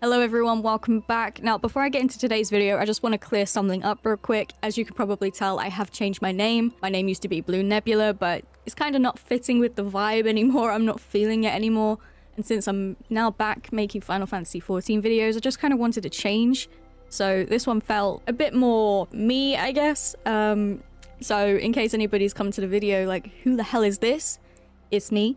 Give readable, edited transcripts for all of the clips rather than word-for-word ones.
Hello everyone, welcome back. Now, before I get into today's video, I just want to clear something up real quick. As you can probably tell, I have changed my name. My name used to be Blue Nebula, but it's kind of not fitting with the vibe anymore. I'm not feeling it anymore. And since I'm now back making Final Fantasy XIV videos, I just kind of wanted to change. So this one felt a bit more me, I guess. So in case anybody's come to the video like, who the hell is this? It's me.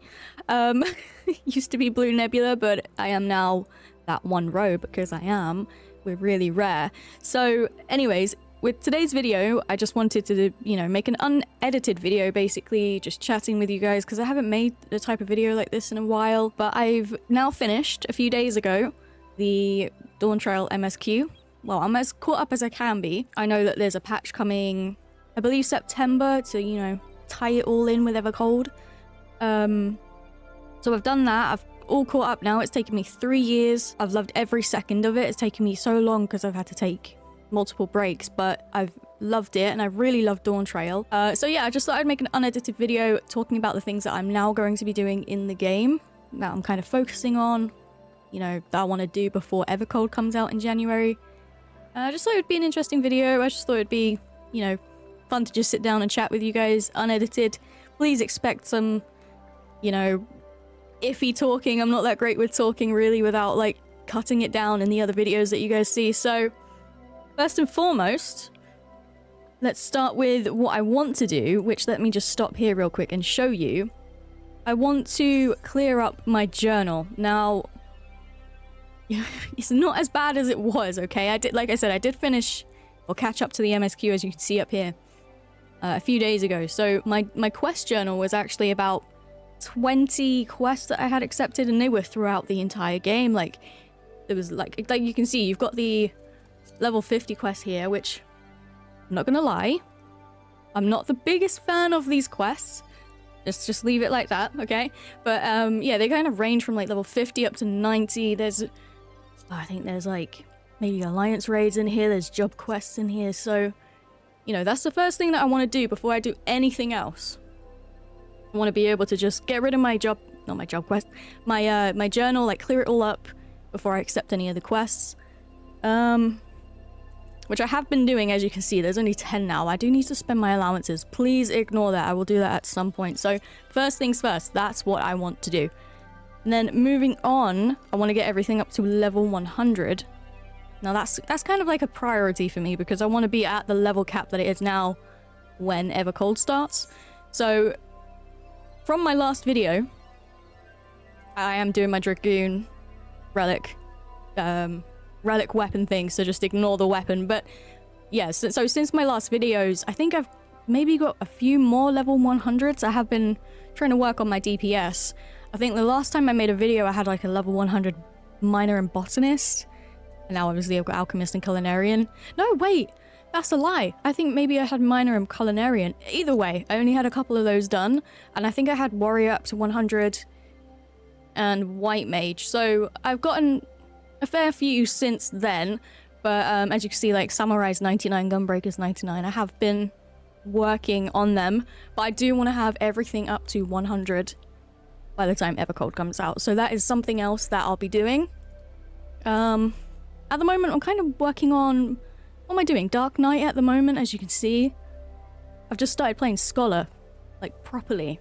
Used to be Blue Nebula, but I am now that one row because I am. We're really rare. So anyways, with today's video, I just wanted to, make an unedited video, basically just chatting with you guys because I haven't made the type of video like this in a while. But I've now finished a few days ago the DAWNTRAIL MSQ. Well, I'm as caught up as I can be. I know that there's a patch coming, I believe September, to, tie it all in with Evercold. So I've done that. I've all caught up now. It's taken me 3 years. I've loved every second of it. It's taken me so long because I've had to take multiple breaks, but I've loved it and I really love DAWNTRAIL. So yeah, I just thought I'd make an unedited video talking about the things that I'm now going to be doing in the game that I'm kind of focusing on, that I want to do before Evercold comes out in January. I just thought it would be an interesting video. I just thought it'd be, fun to just sit down and chat with you guys, unedited. Please expect some, iffy talking. I'm not that great with talking really without like cutting it down in the other videos that you guys see. So first and foremost, let's start with what I want to do, which let me just stop here real quick and show you. I want to clear up my journal. Now, it's not as bad as it was, okay? Like I said, I did finish or catch up to the MSQ, as you can see up here, a few days ago. So my quest journal was actually about 20 quests that I had accepted, and they were throughout the entire game. Like there was like you can see, you've got the level 50 quest here, which I'm not gonna lie, I'm not the biggest fan of these quests. Just leave it like that, okay? But yeah, they kind of range from like level 50 up to 90. I think there's like maybe alliance raids in here, there's job quests in here. So that's the first thing that I want to do before I do anything else. I want to be able to just get rid of my job, not my job quest, my journal, like clear it all up before I accept any of the quests. Which I have been doing, as you can see. There's only 10 now. I do need to spend my allowances. Please ignore that. I will do that at some point. So first things first, that's what I want to do. And then moving on, I want to get everything up to level 100. Now that's kind of like a priority for me because I want to be at the level cap that it is now when Evercold starts. So from my last video, I am doing my Dragoon relic weapon thing, so just ignore the weapon. But yes, so since my last videos, I think I've maybe got a few more level 100s. I have been trying to work on my DPS. I think the last time I made a video, I had like a level 100 miner and botanist. And now obviously I've got alchemist and culinarian. No, wait, that's a lie. I think maybe I had miner and culinarian. Either way, I only had a couple of those done. And I think I had warrior up to 100 and white mage. So I've gotten a fair few since then. But as you can see, like samurai's 99, gunbreaker's 99. I have been working on them. But I do want to have everything up to 100 by the time Evercold comes out. So that is something else that I'll be doing. At the moment, I'm kind of working on... What am I doing? Dark Knight at the moment, as you can see. I've just started playing Scholar, like, properly.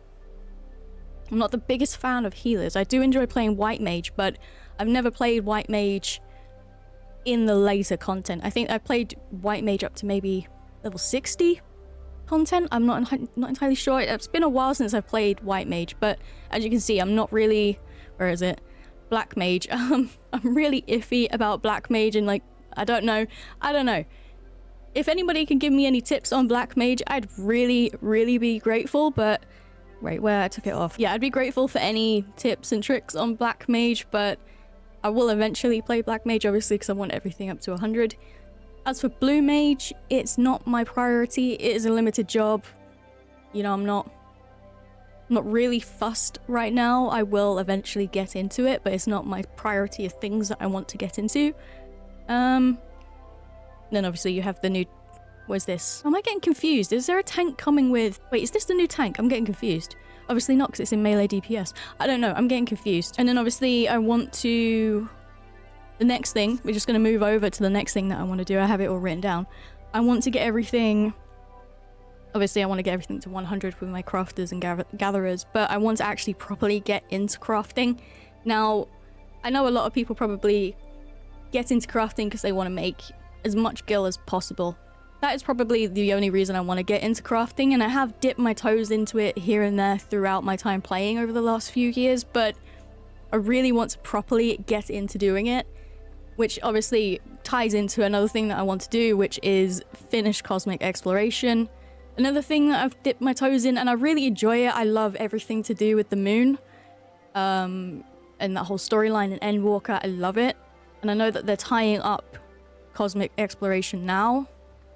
I'm not the biggest fan of healers. I do enjoy playing White Mage, but I've never played White Mage in the later content. I think I played White Mage up to maybe level 60 content. I'm not entirely sure. It's been a while since I've played White Mage, but as you can see, I'm not really... Where is it? Black Mage. I'm really iffy about Black Mage, and like, I don't know. If anybody can give me any tips on Black Mage, I'd really, really be grateful. But wait, where I took it off. Yeah, I'd be grateful for any tips and tricks on Black Mage, but I will eventually play Black Mage, obviously, because I want everything up to 100. As for Blue Mage, it's not my priority. It is a limited job. I'm not really fussed right now. I will eventually get into it, but it's not my priority of things that I want to get into. Then obviously you have the new... What's this? Am I getting confused? Is there a tank coming with... Wait, is this the new tank? I'm getting confused. Obviously not, because it's in melee DPS. I don't know. I'm getting confused. And then obviously I want to... the next thing, we're just going to move over to the next thing that I want to do. I have it all written down. I want to get everything... Obviously, I want to get everything to 100 with my crafters and gatherers, but I want to actually properly get into crafting. Now, I know a lot of people probably get into crafting because they want to make as much gil as possible. That is probably the only reason I want to get into crafting, and I have dipped my toes into it here and there throughout my time playing over the last few years, but I really want to properly get into doing it, which obviously ties into another thing that I want to do, which is finish cosmic exploration. Another thing that I've dipped my toes in, and I really enjoy it. I love everything to do with the moon, and that whole storyline in Endwalker. I love it, and I know that they're tying up cosmic exploration now,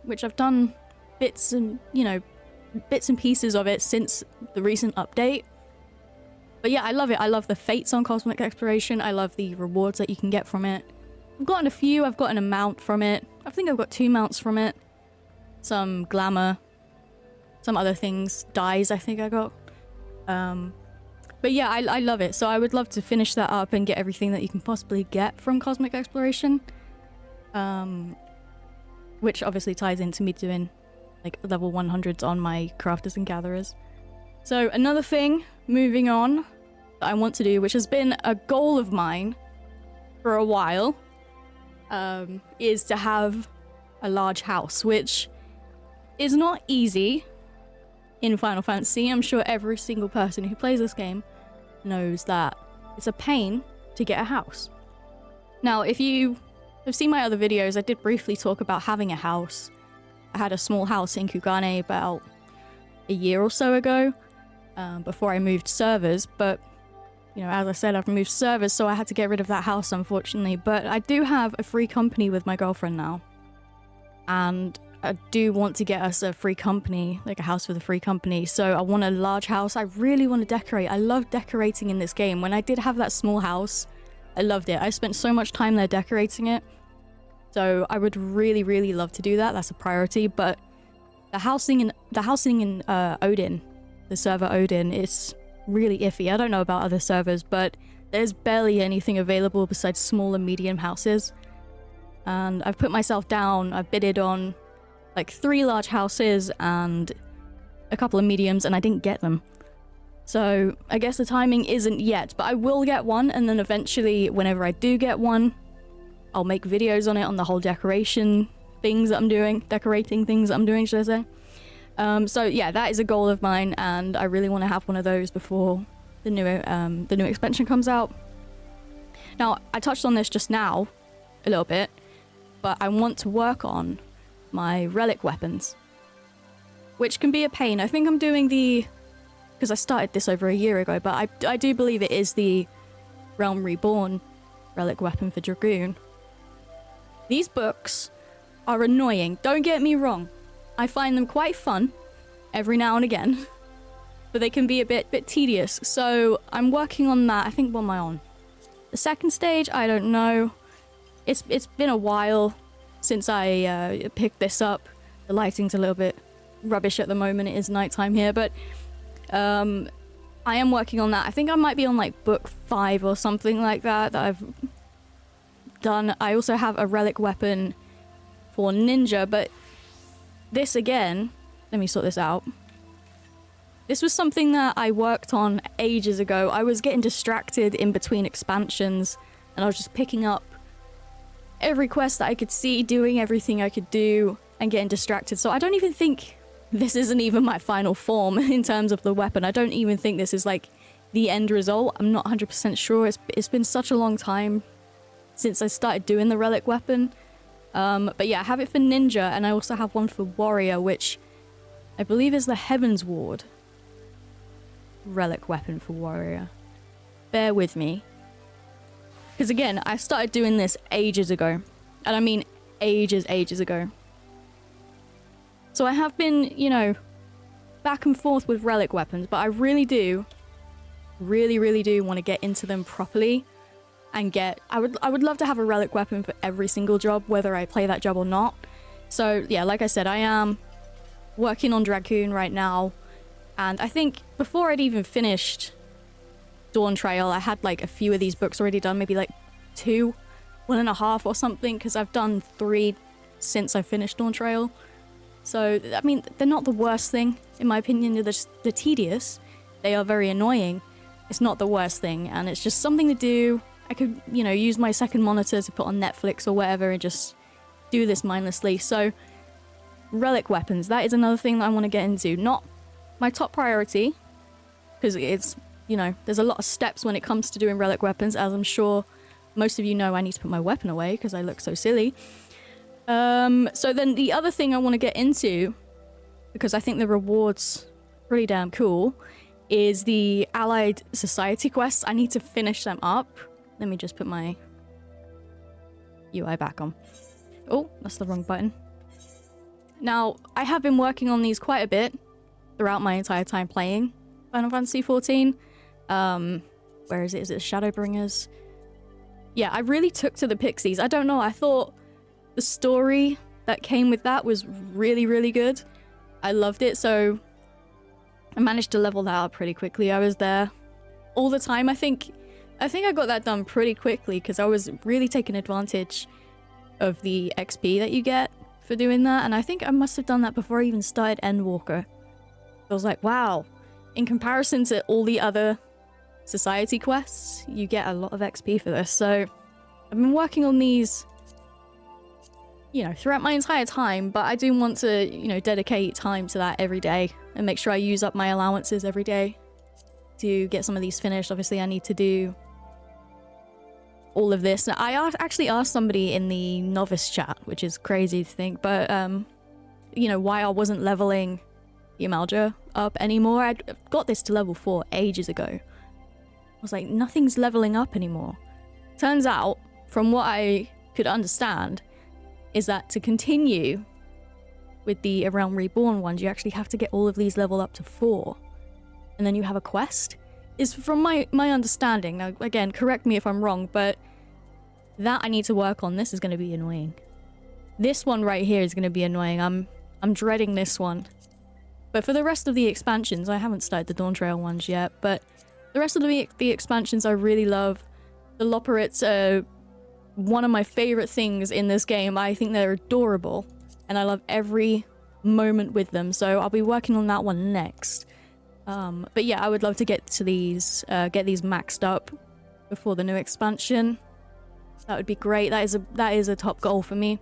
which I've done bits and pieces of it since the recent update. But yeah, I love it. I love the fates on cosmic exploration. I love the rewards that you can get from it. I've gotten a few. I've gotten a mount from it. I think I've got 2 mounts from it. Some glamour. Some other things. Dyes, I think I got. But yeah, I love it. So I would love to finish that up and get everything that you can possibly get from cosmic exploration. Which obviously ties into me doing like level 100s on my crafters and gatherers. So another thing, moving on, that I want to do, which has been a goal of mine for a while, is to have a large house, which is not easy in Final Fantasy. I'm sure every single person who plays this game knows that it's a pain to get a house. Now, if you have seen my other videos, I did briefly talk about having a house. I had a small house in Kugane about a year or so ago, before I moved servers, but you know, as I said, I've moved servers, so I had to get rid of that house, unfortunately. But I do have a free company with my girlfriend now, and I do want to get us a free company, like a house with a free company. So I want a large house. I really want to decorate. I love decorating in this game. When I did have that small house, I loved it. I spent so much time there decorating it. So I would really, really love to do that. That's a priority. But the housing in Odin, the server Odin, is really iffy. I don't know about other servers, but there's barely anything available besides small and medium houses. And I've put myself down. I've bidded on like 3 large houses and a couple of mediums, and I didn't get them. So I guess the timing isn't yet, but I will get one, and then eventually, whenever I do get one, I'll make videos on it, on the whole decorating things that I'm doing, should I say. So yeah, that is a goal of mine, and I really want to have one of those before the new expansion comes out. Now, I touched on this just now, a little bit, but I want to work on my relic weapons, which can be a pain. I think I'm doing because I started this over a year ago, but I do believe it is the Realm Reborn relic weapon for Dragoon. These books are annoying, don't get me wrong. I find them quite fun every now and again, but they can be a bit tedious. So I'm working on that. I think, what am I on? The second stage? I don't know. It's been a while since I picked this up. The lighting's a little bit rubbish at the moment. It is nighttime here, but I am working on that. I think I might be on like book 5 or something like that I've done. I also have a relic weapon for ninja, but this again, let me sort this out. This was something that I worked on ages ago. I was getting distracted in between expansions, and I was just picking up every quest that I could see, doing everything I could do, and getting distracted. So I don't even think this isn't even my final form in terms of the weapon. I don't even think this is like the end result. I'm not 100% sure. It's been such a long time since I started doing the relic weapon. But yeah, I have it for ninja, and I also have one for warrior, which I believe is the Heaven's Ward relic weapon for warrior. Bear with me. Because again, I started doing this ages ago. And I mean ages ago. So I have been, you know, back and forth with relic weapons, but I really do want to get into them properly and get... I would love to have a relic weapon for every single job, whether I play that job or not. So yeah, like I said, I am working on Dragoon right now, and I think before I'd even finished DAWNTRAIL, I had like a few of these books already done, maybe like 2. 1.5 or something, because I've done 3 since I finished DAWNTRAIL. So, I mean, they're not the worst thing, in my opinion. They're tedious. They are very annoying. It's not the worst thing, and it's just something to do. I could, you know, use my second monitor to put on Netflix or whatever and just do this mindlessly. So, Relic Weapons, that is another thing that I want to get into. Not my top priority, because it's, you know, there's a lot of steps when it comes to doing Relic Weapons, as I'm sure most of you know. I need to put my weapon away because I look so silly. So then the other thing I want to get into, because I think the rewards pretty damn cool, is the Allied Society quests. I need to finish them up. Let me just put my UI back on. Oh, that's the wrong button. Now, I have been working on these quite a bit throughout my entire time playing Final Fantasy XIV. Where is it? Is it Shadowbringers? Yeah, I really took to the Pixies. I don't know, I thought the story that came with that was really, really good. I loved it, so I managed to level that up pretty quickly. I was there all the time. I think I got that done pretty quickly because I was really taking advantage of the XP that you get for doing that, and I think I must have done that before I even started Endwalker. I was like, wow, in comparison to all the other society quests, you get a lot of XP for this. So I've been working on these, you know, throughout my entire time, but I do want to, you know, dedicate time to that every day and make sure I use up my allowances every day to get some of these finished. Obviously, I need to do all of this. Now, I actually asked somebody in the novice chat, which is crazy to think, but, you know, why I wasn't leveling the Amalja up anymore. I'd got this to level 4 ages ago. I was like, nothing's leveling up anymore. Turns out, from what I could understand, is that to continue with the Realm Reborn ones, you actually have to get all of these level up to 4. And then you have a quest. Is from my understanding. Now, again, correct me if I'm wrong, but that I need to work on. This is going to be annoying. This one right here is going to be annoying. I'm dreading this one. But for the rest of the expansions, I haven't started the DAWNTRAIL ones yet, but the rest of the expansions I really love. The Loporrits are one of my favorite things in this game. I think they're adorable, and I love every moment with them, so I'll be working on that one next. But yeah, I would love to get to these, get these maxed up before the new expansion. That would be great. That is a top goal for me.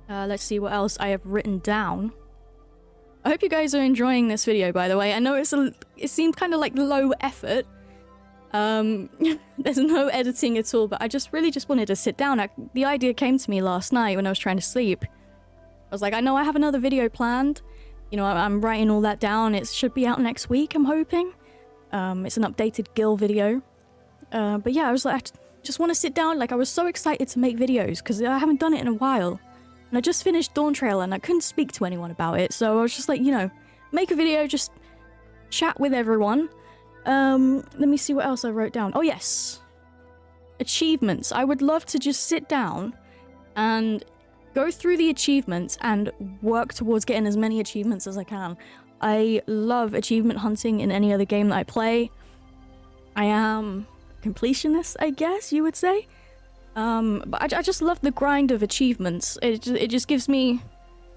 Let's see what else I have written down. I hope you guys are enjoying this video, by the way. I know it seemed kind of like low effort. There's no editing at all, but I really just wanted to sit down. The idea came to me last night when I was trying to sleep. I was like, I know I have another video planned. You know, I'm writing all that down. It should be out next week, I'm hoping. It's an updated Gil video. But yeah, I was like, I just want to sit down. Like, I was so excited to make videos because I haven't done it in a while. And I just finished DAWNTRAIL and I couldn't speak to anyone about it. So I was just like, you know, make a video, just chat with everyone. Let me see what else I wrote down. Oh, yes. Achievements. I would love to just sit down and go through the achievements and work towards getting as many achievements as I can. I love achievement hunting in any other game that I play. I am completionist, I guess you would say. But I just love the grind of achievements. It just gives me...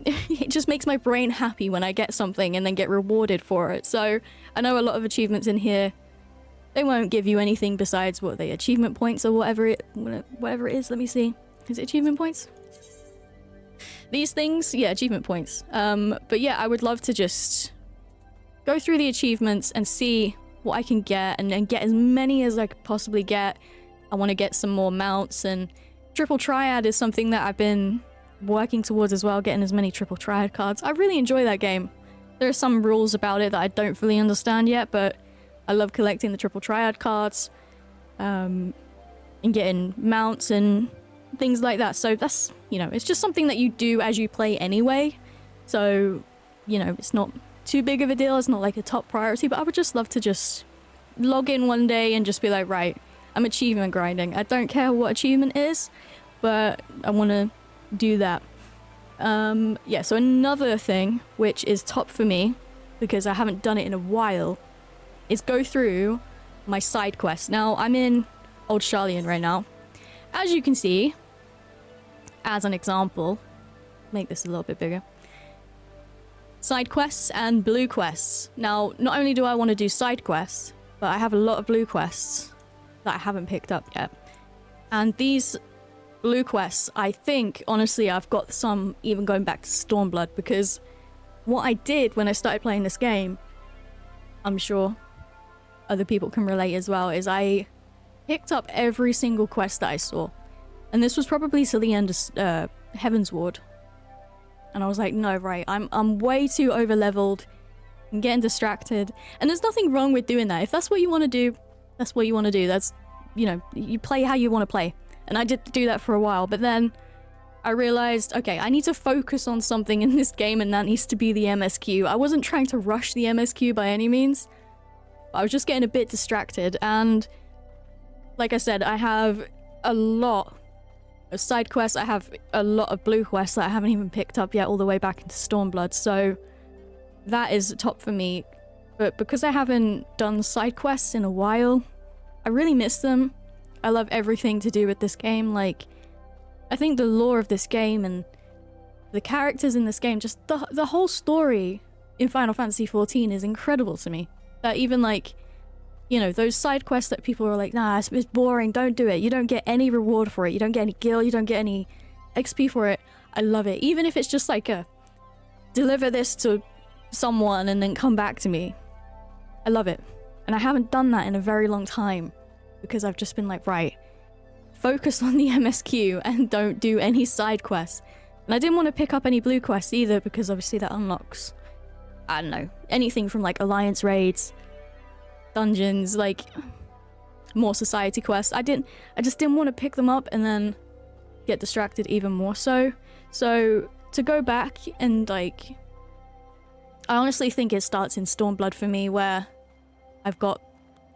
it just makes my brain happy when I get something and then get rewarded for it. So I know a lot of achievements in here, they won't give you anything besides what the achievement points or whatever it is. Let me see. Is it achievement points? These things? Yeah, achievement points. But yeah, I would love to just go through the achievements and see what I can get and get as many as I could possibly get. I want to get some more mounts, and Triple Triad is something that I've been working towards as well, getting as many Triple Triad cards. I really enjoy that game. There are some rules about it that I don't fully understand yet, but I love collecting the Triple Triad cards, and getting mounts and things like that. So that's, you know, it's just something that you do as you play anyway. So, you know, it's not too big of a deal. It's not like a top priority, but I would just love to just log in one day and just be like, right, I'm achievement grinding. I don't care what achievement is, but I want to do that. Yeah, so another thing which is top for me, because I haven't done it in a while, is go through my side quests. Now, I'm in Old Sharlayan right now, as you can see, as an example, make this a little bit bigger. Side quests and blue quests. Now, not only do I want to do side quests, but I have a lot of blue quests that I haven't picked up yet. And these blue quests, I think, honestly, I've got some even going back to Stormblood, because what I did when I started playing this game, I'm sure other people can relate as well, is I picked up every single quest that I saw. And this was probably to the end of Heaven's Ward. And I was like, no, right, I'm way too over-leveled. I'm getting distracted. And there's nothing wrong with doing that. If that's what you want to do, that's what you want to do. That's, you know, you play how you want to play. And I did do that for a while, but then I realized, okay, I need to focus on something in this game, and that needs to be the MSQ. I wasn't trying to rush the MSQ by any means. I was just getting a bit distracted, and like I said, I have a lot of side quests. I have a lot of blue quests that I haven't even picked up yet, all the way back into Stormblood, so that is top for me. But because I haven't done side quests in a while, I really miss them. I love everything to do with this game. Like, I think the lore of this game and the characters in this game, just the whole story in Final Fantasy XIV is incredible to me. That even, like, you know, those side quests that people are like, nah, it's boring, don't do it. You don't get any reward for it. You don't get any gil, you don't get any XP for it. I love it. Even if it's just like a, deliver this to someone and then come back to me. I love it. And I haven't done that in a very long time, because I've just been like, right, focus on the MSQ and don't do any side quests. And I didn't want to pick up any blue quests either, because obviously that unlocks, I don't know, anything from like alliance raids, dungeons, like more society quests. I just didn't want to pick them up and then get distracted even more so. So to go back and like, I honestly think it starts in Stormblood for me, where I've got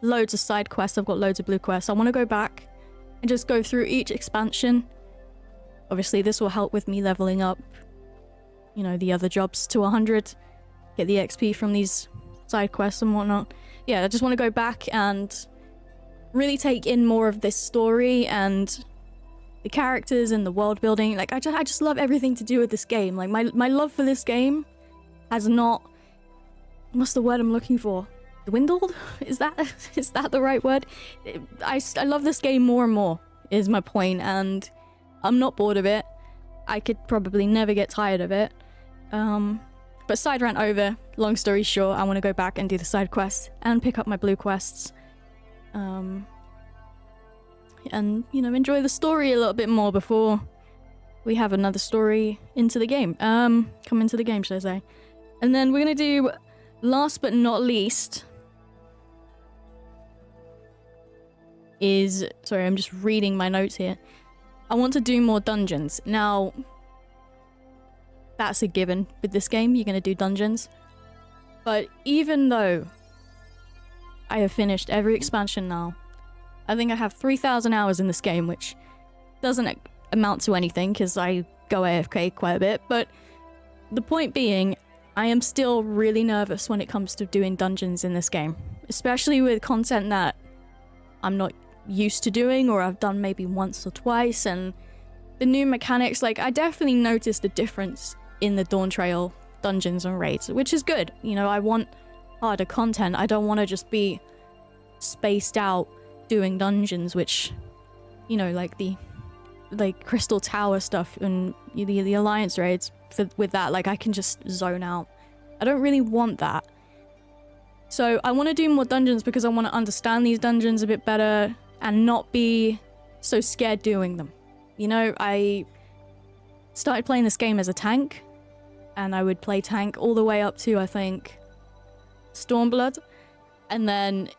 loads of side quests, I've got loads of blue quests. I want to go back and just go through each expansion. Obviously this will help with me leveling up, you know, the other jobs to 100, get the XP from these side quests and whatnot. Yeah, I just want to go back and really take in more of this story and the characters and the world building. Like, I just love everything to do with this game. Like, my love for this game has not, what's the word I'm looking for? Dwindled? Is that the right word? I love this game more and more, is my point, and I'm not bored of it. I could probably never get tired of it. But side rant over, long story short, I want to go back and do the side quests and pick up my blue quests. And, you know, enjoy the story a little bit more before we have another story into the game. Come into the game, should I say. And then we're going to do, last but not least, is, sorry, I'm just reading my notes here. I want to do more dungeons. Now, that's a given with this game, you're going to do dungeons. But even though I have finished every expansion now, I think I have 3,000 hours in this game, which doesn't amount to anything because I go AFK quite a bit. But the point being, I am still really nervous when it comes to doing dungeons in this game, especially with content that I'm not used to doing, or I've done maybe once or twice. And the new mechanics, like, I definitely noticed a difference in the DAWNTRAIL dungeons and raids, which is good. You know, I want harder content. I don't want to just be spaced out doing dungeons, which, you know, like the Crystal Tower stuff and the Alliance raids, with that, like, I can just zone out. I don't really want that. So I want to do more dungeons because I want to understand these dungeons a bit better and not be so scared doing them. You know, I started playing this game as a tank, and I would play tank all the way up to, I think, Stormblood. And then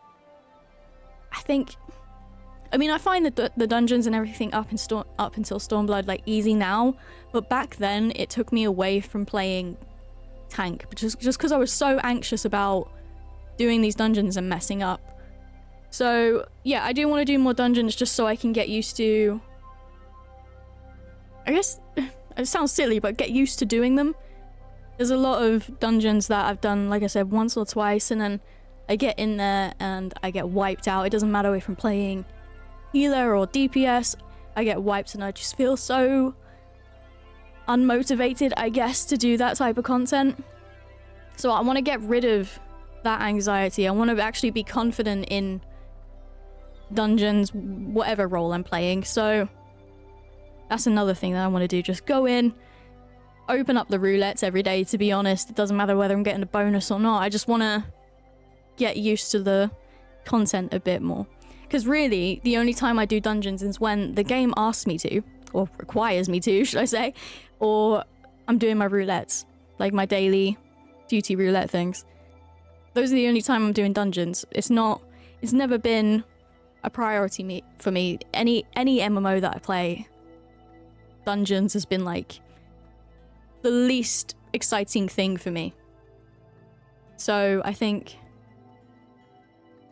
I think, I mean, I find that the dungeons and everything up until Stormblood, like, easy now, but back then it took me away from playing tank, just because I was so anxious about doing these dungeons and messing up. So yeah, I do want to do more dungeons just so I can get used to, I guess it sounds silly, but get used to doing them. There's a lot of dungeons that I've done, like I said, once or twice, and then I get in there and I get wiped out. It doesn't matter if I'm playing healer or DPS. I get wiped and I just feel so unmotivated, I guess, to do that type of content. So I want to get rid of that anxiety. I want to actually be confident in dungeons, whatever role I'm playing. So that's another thing that I want to do. Just go in, open up the roulettes every day, to be honest. It doesn't matter whether I'm getting a bonus or not. I just want to get used to the content a bit more. Because really, the only time I do dungeons is when the game asks me to, or requires me to, should I say, or I'm doing my roulettes, like my daily duty roulette things. Those are the only time I'm doing dungeons. It's never been a priority for me. Any MMO that I play, dungeons has been like the least exciting thing for me. So I think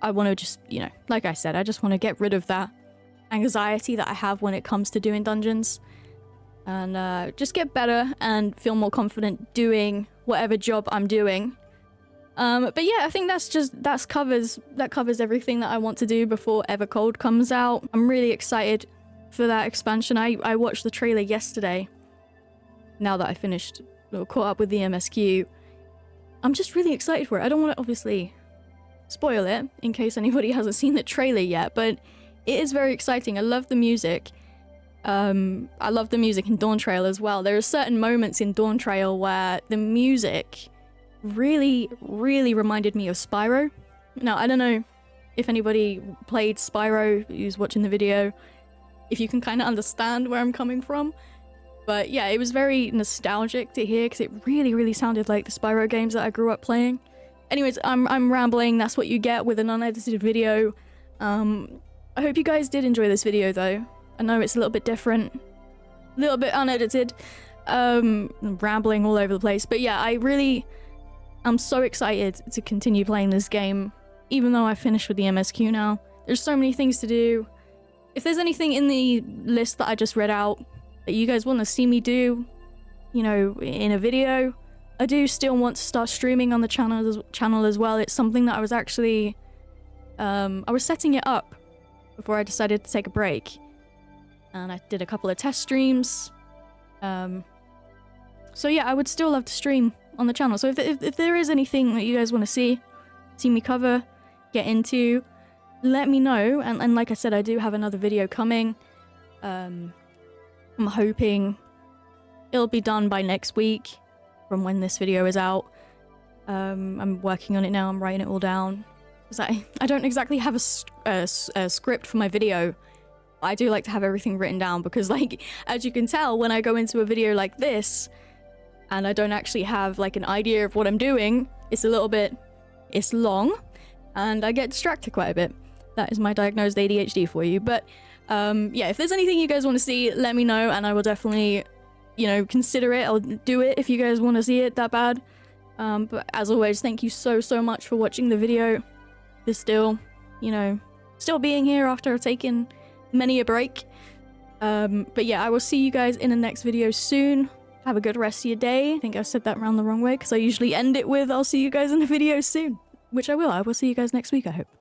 I want to just, you know, like I said, I just want to get rid of that anxiety that I have when it comes to doing dungeons, and just get better and feel more confident doing whatever job I'm doing. But yeah, I think that covers everything that I want to do before Evercold comes out. I'm really excited for that expansion. I watched the trailer yesterday. Now that I finished or caught up with the MSQ, I'm just really excited for it. I don't want to obviously spoil it in case anybody hasn't seen the trailer yet, but it is very exciting. I love the music. I love the music in DAWNTRAIL as well. There are certain moments in DAWNTRAIL where the music really reminded me of Spyro. Now, I don't know if anybody played Spyro who's watching the video, if you can kind of understand where I'm coming from. But yeah, it was very nostalgic to hear because it really sounded like the Spyro games that I grew up playing. Anyways, I'm rambling. That's what you get with an unedited video. I hope you guys did enjoy this video though. I know it's a little bit different, a little bit unedited, rambling all over the place. But yeah, I'm so excited to continue playing this game, even though I finished with the MSQ now. There's so many things to do. If there's anything in the list that I just read out that you guys want to see me do, you know, in a video, I do still want to start streaming on the channel as well. It's something that I was actually, I was setting it up before I decided to take a break. And I did a couple of test streams. So yeah, I would still love to stream on the channel. So if there is anything that you guys want to see me cover, get into, let me know. And like I said, I do have another video coming. I'm hoping it'll be done by next week from when this video is out. I'm working on it now. I'm writing it all down. Because I don't exactly have a script for my video. I do like to have everything written down because, like, as you can tell, when I go into a video like this and I don't actually have like an idea of what I'm doing, it's long and I get distracted quite a bit. That is my diagnosed ADHD for you. But yeah, if there's anything you guys want to see, let me know and I will definitely, you know, consider it. I'll do it if you guys want to see it that bad. But as always, thank you so much for watching the video. There's still, you know, still being here after taking many a break. But yeah, I will see you guys in the next video soon. Have a good rest of your day. I think I said that round the wrong way because I usually end it with I'll see you guys in the video soon, which I will. I will see you guys next week, I hope.